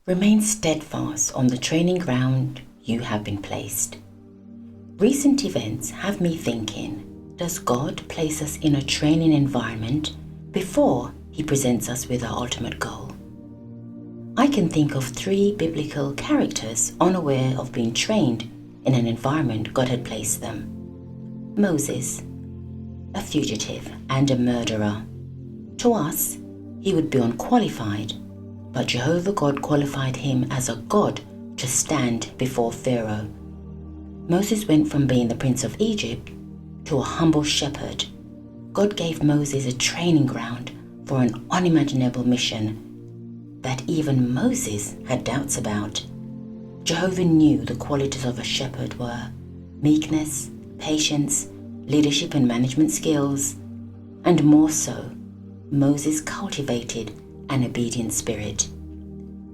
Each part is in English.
Remain steadfast on the training ground you have been placed. Recent events have me thinking, does God place us in a training environment before He presents us with our ultimate goal? I can think of 3 biblical characters unaware of being trained in an environment God had placed them. Moses, a fugitive and a murderer. To us, he would be unqualified, but Jehovah God qualified him as a god to stand before Pharaoh. Moses went from being the prince of Egypt to a humble shepherd. God gave Moses a training ground for an unimaginable mission that even Moses had doubts about. Jehovah knew the qualities of a shepherd were meekness, patience, leadership and management skills, and more so, Moses cultivated an obedient spirit.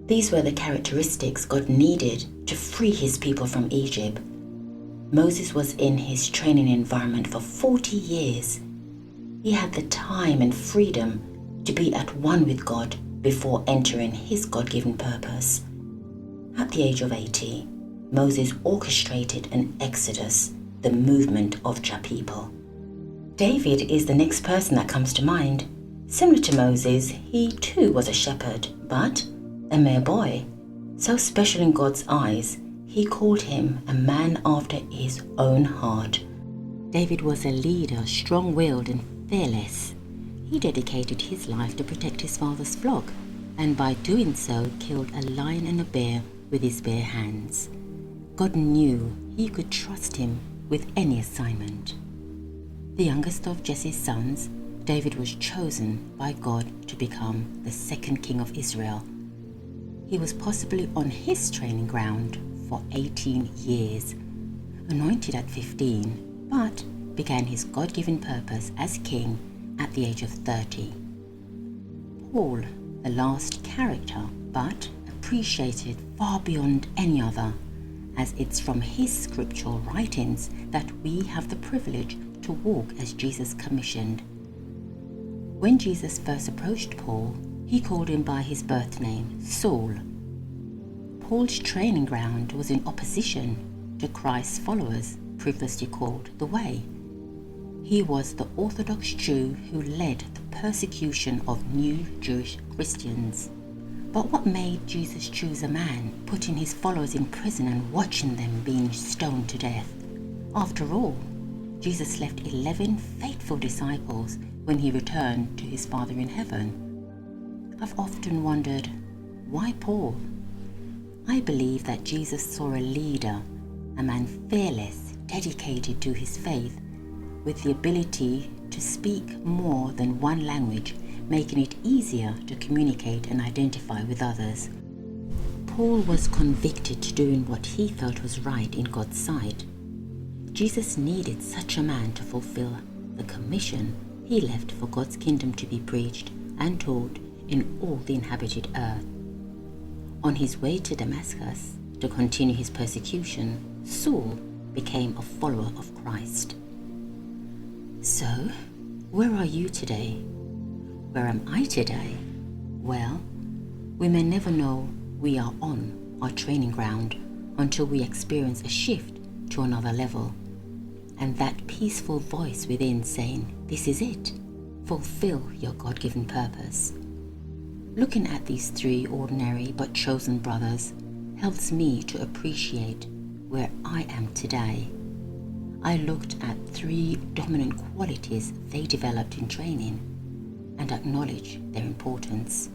These were the characteristics God needed to free His people from Egypt. Moses was in his training environment for 40 years. He had the time and freedom to be at one with God before entering his God-given purpose. At the age of 80, Moses orchestrated an exodus, the movement of Jah people. David is the next person that comes to mind. Similar to Moses, he too was a shepherd, but a mere boy. So special in God's eyes, He called him a man after His own heart. David was a leader, strong-willed and fearless. He dedicated his life to protect his father's flock, and by doing so killed a lion and a bear with his bare hands. God knew He could trust him with any assignment. The youngest of Jesse's sons, David was chosen by God to become the second king of Israel. He was possibly on his training ground for 18 years, anointed at 15, but began his God-given purpose as king at the age of 30. Paul, the last character, but appreciated far beyond any other, as it's from his scriptural writings that we have the privilege to walk as Jesus commissioned. When Jesus first approached Paul, He called him by his birth name, Saul. Paul's training ground was in opposition to Christ's followers, previously called the Way. He was the Orthodox Jew who led the persecution of new Jewish Christians. But what made Jesus choose a man, putting his followers in prison and watching them being stoned to death? After all, Jesus left 11 faithful disciples when He returned to His Father in heaven. I've often wondered, why Paul? I believe that Jesus saw a leader, a man fearless, dedicated to his faith, with the ability to speak more than one language, making it easier to communicate and identify with others. Paul was convicted to doing what he felt was right in God's sight. Jesus needed such a man to fulfill the commission He left for God's kingdom to be preached and taught in all the inhabited earth. On his way to Damascus to continue his persecution, Saul became a follower of Christ. So, where are you today? Where am I today? Well, we may never know we are on our training ground until we experience a shift to another level, and that peaceful voice within saying, "This is it, fulfill your God-given purpose." Looking at these 3 ordinary but chosen brothers helps me to appreciate where I am today. I looked at 3 dominant qualities they developed in training and acknowledge their importance.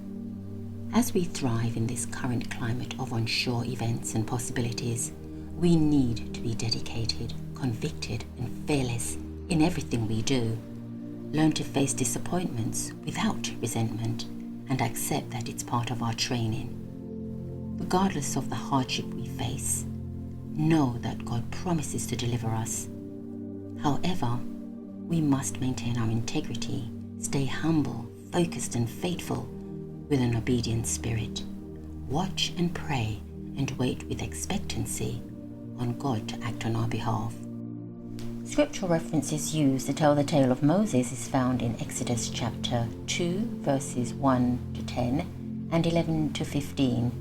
As we thrive in this current climate of unsure events and possibilities, we need to be dedicated, convicted, and fearless in everything we do. Learn to face disappointments without resentment and accept that it's part of our training. Regardless of the hardship we face, know that God promises to deliver us. However, we must maintain our integrity, stay humble, focused, and faithful with an obedient spirit. Watch and pray and wait with expectancy on God to act on our behalf. Scriptural references used to tell the tale of Moses is found in Exodus chapter 2 verses 1 to 10 and 11 to 15.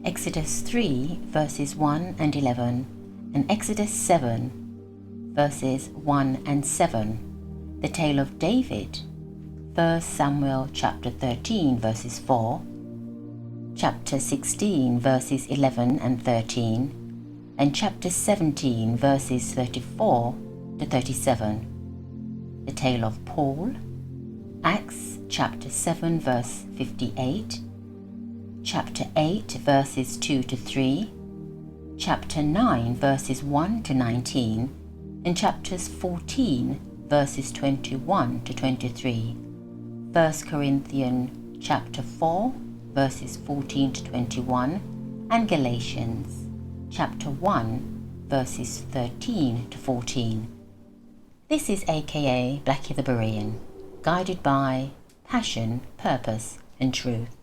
Exodus 3 verses 1 and 11, and Exodus 7 verses 1 and 7, the tale of David, 1 Samuel chapter 13 verses 4, chapter 16 verses 11 and 13, and chapter 17 verses 34 to 37, the tale of Paul, Acts chapter 7 verse 58, chapter 8 verses 2 to 3, chapter 9 verses 1 to 19, and chapters 14 verses 21 to 23, 1 Corinthians chapter 4 verses 14 to 21, and Galatians chapter 1 verses 13 to 14. This is a.k.a. Blackie the Berean, guided by passion, purpose and truth.